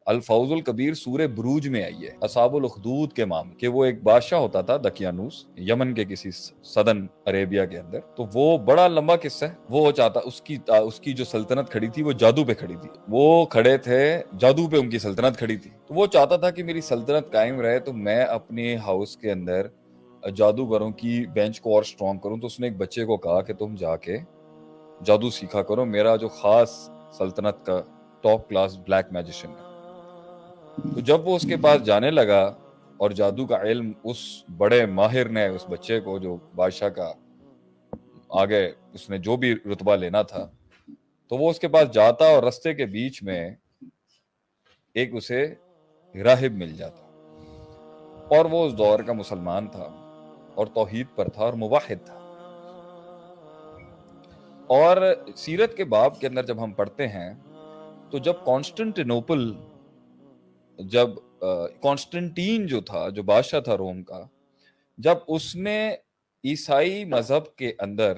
الفوز الکبیر سورہ بروج میں آئی ہے اصحاب الاخدود کے معاملے کہ وہ ایک بادشاہ ہوتا تھا دقیانوس یمن کے کسی سدن عربیہ کے اندر. تو وہ بڑا لمبا قصہ ہے. وہ چاہتا اس کی جو سلطنت کھڑی تھی وہ جادو پہ کھڑی تھی. وہ کھڑے تھے جادو پہ, ان کی سلطنت کھڑی تھی. تو وہ چاہتا تھا کہ میری سلطنت قائم رہے تو میں اپنے ہاؤس کے اندر جادوگروں کی بینچ کو اور سٹرونگ کروں. تو اس نے ایک بچے کو کہا کہ تم جا کے جادو سیکھا کرو, میرا جو خاص سلطنت کا ٹاپ کلاس بلیک میجیشن ہے. تو جب وہ اس کے پاس جانے لگا اور جادو کا علم اس بڑے ماہر نے اس بچے کو, جو بادشاہ کا آگے اس نے جو بھی رتبہ لینا تھا, تو وہ اس کے پاس جاتا اور رستے کے بیچ میں ایک اسے راہب مل جاتا, اور وہ اس دور کا مسلمان تھا اور توحید پر تھا اور موحد تھا. اور سیرت کے باب کے اندر جب ہم پڑھتے ہیں تو جب کانسٹنٹین جو تھا, جو بادشاہ تھا روم کا, جب اس نے عیسائی مذہب کے اندر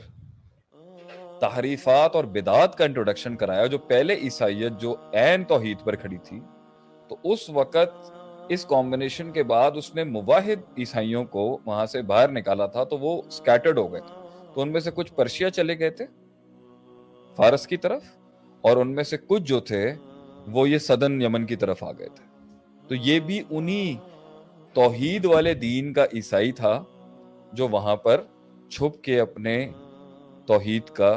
تحریفات اور بدعات کا انٹروڈکشن کرایا, جو پہلے عیسائیت جو عین توحید پر کھڑی تھی, تو اس وقت اس کمبینیشن کے بعد اس نے موحد عیسائیوں کو وہاں سے باہر نکالا تھا. تو وہ سکیٹرڈ ہو گئے تھے. تو ان میں سے کچھ پرشیا چلے گئے تھے فارس کی طرف, اور ان میں سے کچھ جو تھے وہ یہ سدن یمن کی طرف آ گئے تھے. تو یہ بھی انہی توحید والے دین کا عیسائی تھا جو وہاں پر چھپ کے اپنے توحید کا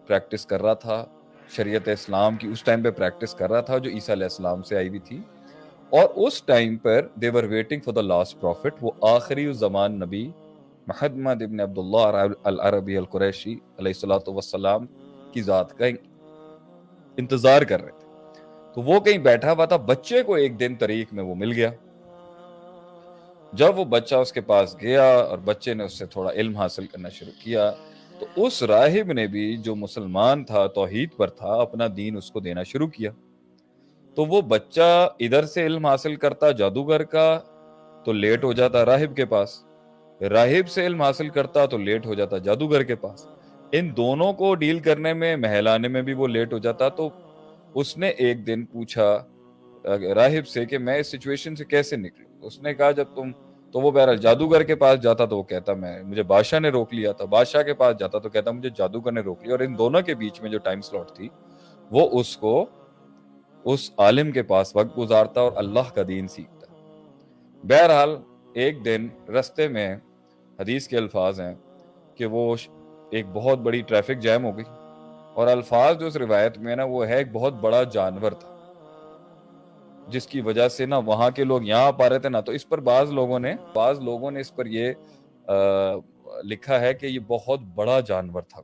پریکٹس کر رہا تھا, شریعت اسلام کی اس ٹائم پہ پریکٹس کر رہا تھا جو عیسیٰ علیہ السلام سے آئی ہوئی تھی. اور اس ٹائم پر they were waiting for the last prophet, وہ آخری الزمان نبی محمد ابن عبداللہ العربی القریشی علیہ الصلوۃ والسلام کی ذات کا انتظار کر رہے تھے. تو وہ کہیں بیٹھا ہوا تھا, بچے کو ایک دن طریق میں وہ مل گیا. جب وہ بچہ اس کے پاس گیا اور بچے نے اس سے تھوڑا علم حاصل کرنا شروع کیا, تو اس راہب نے بھی جو مسلمان تھا, توحید پر تھا, اپنا دین اس کو دینا شروع کیا. تو وہ بچہ ادھر سے علم حاصل کرتا جادوگر کا تو لیٹ ہو جاتا راہب کے پاس, راہب سے علم حاصل کرتا تو لیٹ ہو جاتا جادوگر کے پاس. ان دونوں کو ڈیل کرنے میں, مہلانے میں بھی وہ لیٹ ہو جاتا. تو اس نے ایک دن پوچھا راہب سے کہ میں اس سچویشن سے کیسے نکلوں. اس نے کہا جب تم, تو وہ بہرحال جادوگر کے پاس جاتا تو وہ کہتا مجھے بادشاہ نے روک لیا تھا, بادشاہ کے پاس جاتا تو کہتا مجھے جادوگر نے روک لیا. اور ان دونوں کے بیچ میں جو ٹائم سلاٹ تھی وہ اس کو اس عالم کے پاس وقت گزارتا اور اللہ کا دین سیکھتا. بہرحال ایک دن رستے میں حدیث کے الفاظ ہیں کہ وہ ایک بہت بڑی ٹریفک جیم ہو گئی, اور الفاظ جو اس روایت میں نا وہ ہے ایک بہت بڑا جانور تھا جس کی وجہ سے نا وہاں کے لوگ یہاں پا رہے تھے نا. تو اس پر بعض لوگوں نے اس پر یہ لکھا ہے کہ یہ بہت بڑا جانور تھا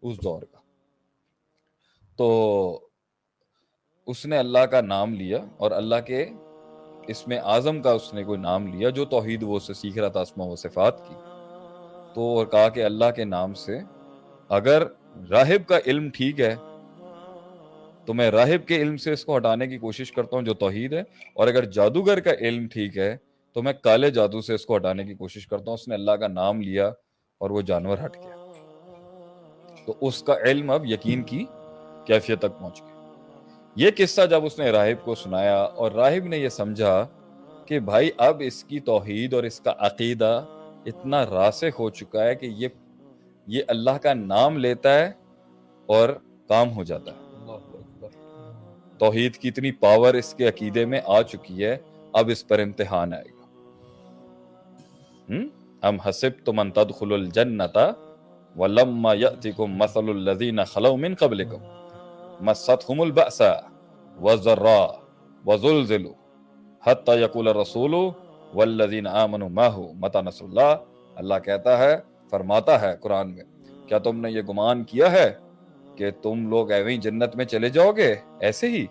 اس دور کا. تو اس نے اللہ کا نام لیا اور اللہ کے اس میں اعظم کا اس نے کوئی نام لیا جو توحید وہ سے سیکھ رہا تھا, اسماء و صفات کی. تو اور کہا کہ اللہ کے نام سے اگر راہب کا علم ٹھیک ہے تو میں راہب کے علم سے اس کو ہٹانے کی کوشش کرتا ہوں جو توحید ہے, اور اگر جادوگر کا علم ٹھیک ہے تو میں کالے جادو سے اس کو ہٹانے کی کوشش کرتا ہوں. اس نے اللہ کا نام لیا اور وہ جانور ہٹ گیا. تو اس کا علم اب یقین کی کیفیت تک پہنچ گیا. یہ قصہ جب اس نے راہب کو سنایا اور راہب نے یہ سمجھا کہ بھائی اب اس کی توحید اور اس کا عقیدہ اتنا راسخ ہو چکا ہے کہ یہ اللہ کا نام لیتا ہے اور کام ہو جاتا ہے. توحید کی اتنی پاور اس کے عقیدے میں آ چکی ہے, اب اس پر امتحان آئے گا. ام حسبتم ان تدخلوا الجنۃ ولما یأتکم مثل الذین خلوا من قبلکم مستهم البأساء والضراء وزلزلوا حتى يقول الرسول والذین آمنوا معه متى نصر اللہ. اللہ کہتا ہے, فرماتا ہے قرآن میں, کیا تم نے یہ گمان کیا ہے کہ تم لوگ ایویں جنت میں چلے جاؤ گے ایسے ہی,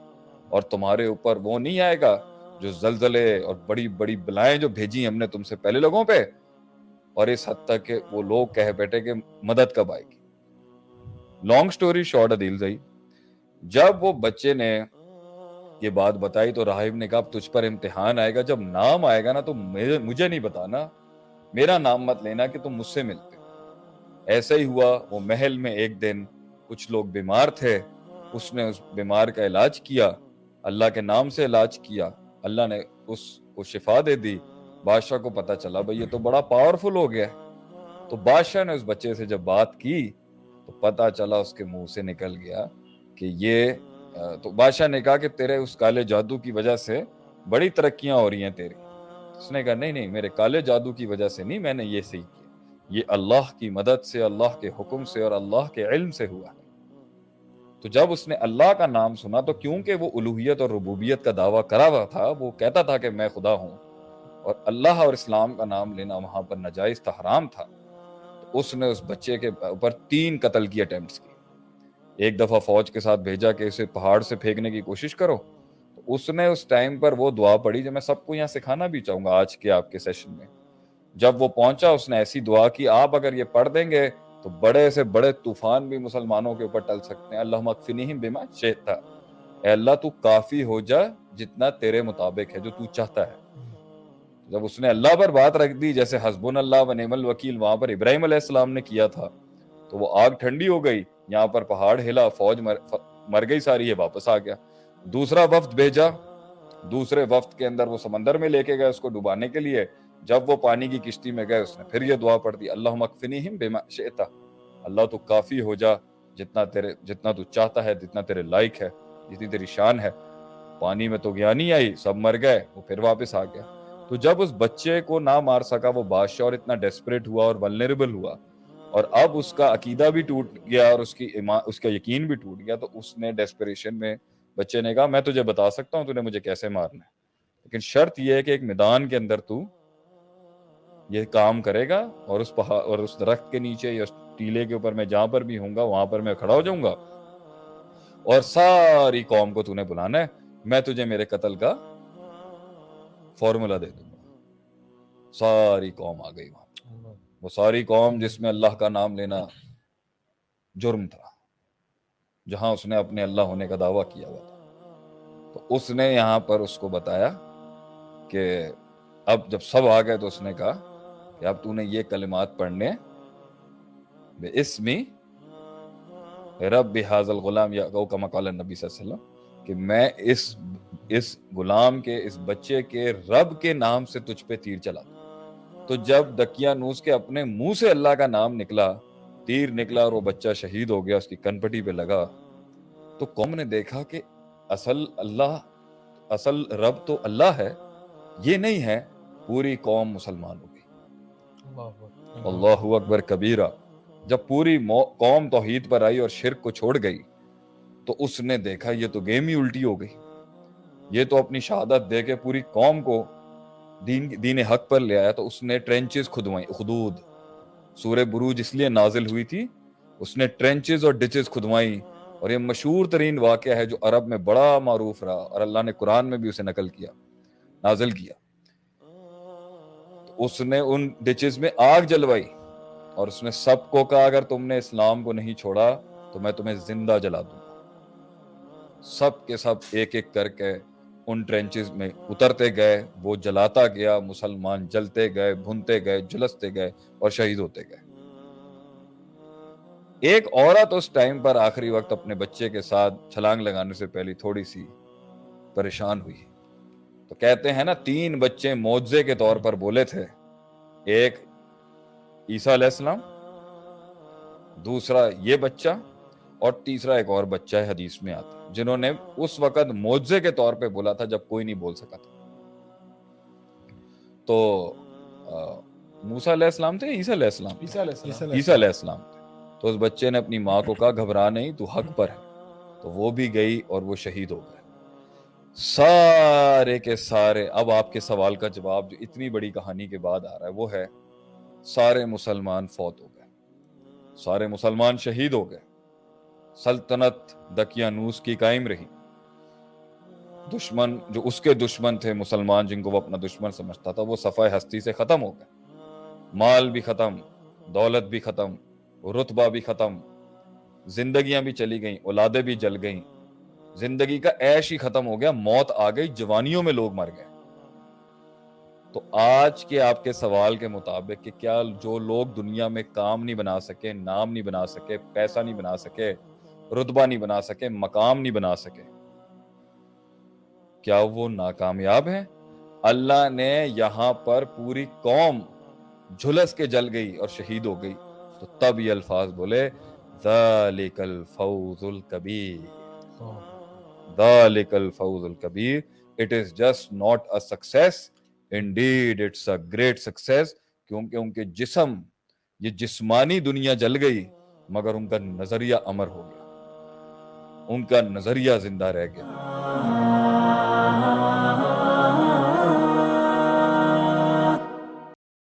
اور تمہارے اوپر وہ نہیں آئے گا جو زلزلے اور بڑی بڑی بلائیں جو بھیجی ہم نے تم سے پہلے لوگوں پہ, اور اس حد تک کہ وہ لوگ کہہ بیٹھے کہ مدد کب آئے گی. لانگ سٹوری شارٹ عدیل زئی, جب وہ بچے نے یہ بات بتائی تو راہب نے کہا اب تجھ پر امتحان آئے گا, جب نام آئے گا نا تو مجھے نہیں بتانا, میرا نام مت لینا کہ تم مجھ سے ملتے. ایسا ہی ہوا. وہ محل میں ایک دن کچھ لوگ بیمار تھے, اس نے اس بیمار کا علاج کیا, اللہ کے نام سے علاج کیا, اللہ نے اس کو شفا دے دی. بادشاہ کو پتا چلا بھئی یہ تو بڑا پاورفل ہو گیا. تو بادشاہ نے اس بچے سے جب بات کی تو پتا چلا, اس کے منہ سے نکل گیا کہ یہ تو بادشاہ نے کہا کہ تیرے اس کالے جادو کی وجہ سے بڑی ترقیاں ہو رہی ہیں تیری. اس نے کہا نہیں, میرے کالے جادو کی وجہ سے نہیں, میں نے یہ صحیح کیا, یہ اللہ کی مدد سے, اللہ کے حکم سے اور اللہ کے علم سے ہوا ہے. تو جب اس نے اللہ کا نام سنا تو کیونکہ وہ الوہیت اور ربوبیت کا دعویٰ کرا ہوا تھا, وہ کہتا تھا کہ میں خدا ہوں, اور اللہ اور اسلام کا نام لینا وہاں پر ناجائز تھا, حرام تھا, تو اس نے اس بچے کے اوپر 3 قتل کی اٹیمپٹس کی. ایک دفعہ فوج کے ساتھ بھیجا کہ اسے پہاڑ سے پھینکنے کی کوشش کرو. تو اس نے اس ٹائم پر وہ دعا پڑھی جو میں سب کو یہاں سکھانا بھی چاہوں گا آج کے آپ کے سیشن میں. جب وہ پہنچا اس نے ایسی دعا کی, آپ اگر یہ پڑھ دیں گے تو بڑے سے بڑے طوفان بھی مسلمانوں کے اوپر ٹل سکتے ہیں. اللہم اکفنیہم بما شئت, اے اللہ تو کافی ہو جا جتنا تیرے مطابق ہے, جو تو چاہتا ہے. جب اس نے اللہ پر بات رکھ دی, جیسے حسبنا اللہ و نعم الوکیل وہاں پر ابراہیم علیہ السلام نے کیا تھا, تو وہ آگ ٹھنڈی ہو گئی, یہاں پر پہاڑ ہلا, فوج مر گئی ساری, یہ واپس آ گیا. دوسرا وفد بھیجا, دوسرے وفد کے اندر وہ سمندر میں لے کے گئے اس کو ڈبانے کے لیے. جب وہ پانی کی کشتی میں گئے اس نے پھر یہ دعا پڑھ دی, اللہم اکفنیہم بما شئت, اللہ تو کافی ہو جا جتنا تو چاہتا ہے, جتنا تیرے لائق ہے, جتنی تیری شان ہے. پانی میں تو گیا نہیں آئی, سب مر گئے, وہ پھر واپس آ گیا. تو جب اس بچے کو نہ مار سکا وہ بادشاہ, اور اتنا ڈیسپریٹ ہوا اور ولنریبل ہوا, اور اب اس کا عقیدہ بھی ٹوٹ گیا اور اس کا یقین بھی ٹوٹ گیا, تو اس نے ڈیسپریشن میں بچے نے کہا میں تجھے بتا سکتا ہوں تو نے مجھے کیسے مارنا ہے, لیکن شرط یہ ہے کہ ایک میدان کے اندر تو یہ کام کرے گا, اور اس پہاڑ اور اس درخت کے نیچے یا ٹیلے کے اوپر میں جہاں پر بھی ہوں گا وہاں پر میں کھڑا ہو جاؤں گا, اور ساری قوم کو تو نے بلانا ہے, میں تجھے میرے قتل کا فارمولا دے دوں گا. ساری قوم آ گئی وہاں, وہ ساری قوم جس میں اللہ کا نام لینا جرم تھا, جہاں اس نے اپنے اللہ ہونے کا دعویٰ کیا ہوا تھا. تو اس نے یہاں پر اس کو بتایا کہ اب جب سب آ گئے تو اس نے کہا کہ اب تو نے یہ کلمات پڑھنے, بِاسْمِ رب ھذا الغلام, یا کما قال النبی صلی اللہ علیہ وسلم, کہ میں اس غلام کے, اس بچے کے رب کے نام سے تجھ پہ تیر چلا دوں. تو جب دقیانوس کے اپنے منہ سے اللہ کا نام نکلا, تیر نکلا اور وہ بچہ شہید ہو گیا, اس کی کنپٹی پہ لگا, تو قوم نے دیکھا کہ اصل رب تو اللہ ہے, یہ نہیں ہے. پوری قوم مسلمان ہو گئی. اللہ اکبر کبیرہ. جب پوری قوم توحید پر آئی اور شرک کو چھوڑ گئی تو اس نے دیکھا یہ تو گیم ہی الٹی ہو گئی, یہ تو اپنی شہادت دے کے پوری قوم کو دین حق پر لے آیا. تو اس نے ٹرینچز کھدوائیں, حدود, سورہ بروج اس لیے نازل ہوئی تھی, اس نے ٹرینچز اور ڈچز کھدوائیں, اور یہ مشہور ترین واقعہ ہے جو عرب میں بڑا معروف رہا, اور اللہ نے قرآن میں بھی اسے نازل کیا. تو اس نے ان ڈچز میں آگ جلوائی, اور اس نے سب کو کہا اگر تم نے اسلام کو نہیں چھوڑا تو میں تمہیں زندہ جلا دوں گا. سب کے سب ایک ایک کر کے ان ٹرینچز میں اترتے گئے, وہ جلاتا گیا, مسلمان جلتے گئے, بھنتے گئے, جلستے گئے اور شہید ہوتے گئے. ایک عورت اس ٹائم پر آخری وقت اپنے بچے کے ساتھ چھلانگ لگانے سے پہلے تھوڑی سی پریشان ہوئی. تو کہتے ہیں نا 3 بچے معجزے کے طور پر بولے تھے, ایک عیسیٰ علیہ السلام, دوسرا یہ بچہ, اور تیسرا ایک اور بچہ ہے حدیث میں آتا, جنہوں نے اس وقت معجزے کے طور پہ بولا تھا جب کوئی نہیں بول سکا تھا. تو موسیٰ علیہ السلام تھے, عیسیٰ علیہ السلام, عیسیٰ علیہ السلام تھے. تو اس بچے نے اپنی ماں کو کہا گھبرا نہیں, تو حق پر ہے. تو وہ بھی گئی اور وہ شہید ہو گئے. سارے کے سارے, اب آپ کے سوال کا جواب جو اتنی بڑی کہانی کے بعد آ رہا ہے وہ ہے, سارے مسلمان فوت ہو گئے, سارے مسلمان شہید ہو گئے. سلطنت دقیانوس کی قائم رہی. دشمن جو اس کے دشمن تھے مسلمان, جن کو وہ اپنا دشمن سمجھتا تھا, وہ صفحہ ہستی سے ختم ہو گئے. مال بھی ختم, دولت بھی ختم, رتبہ بھی ختم, زندگیاں بھی چلی گئیں, اولادیں بھی جل گئیں, زندگی کا عیش ہی ختم ہو گیا, موت آ گئی, جوانیوں میں لوگ مر گئے. تو آج کے آپ کے سوال کے مطابق کہ کیا جو لوگ دنیا میں کام نہیں بنا سکے, نام نہیں بنا سکے, پیسہ نہیں بنا سکے, رتبہ نہیں بنا سکے, مقام نہیں بنا سکے, کیا وہ ناکامیاب ہیں؟ اللہ نے یہاں پر پوری قوم جھلس کے جل گئی اور شہید ہو گئی، تو تب یہ الفاظ بولے ذالک الفوز الکبیر، ذالک الفوز الکبیر، it is just not a success, indeed it's a great success، کیونکہ ان کے جسم، یہ جسمانی دنیا جل گئی مگر ان کا نظریہ امر ہو گیا، ان کا نظریہ زندہ رہ گیا۔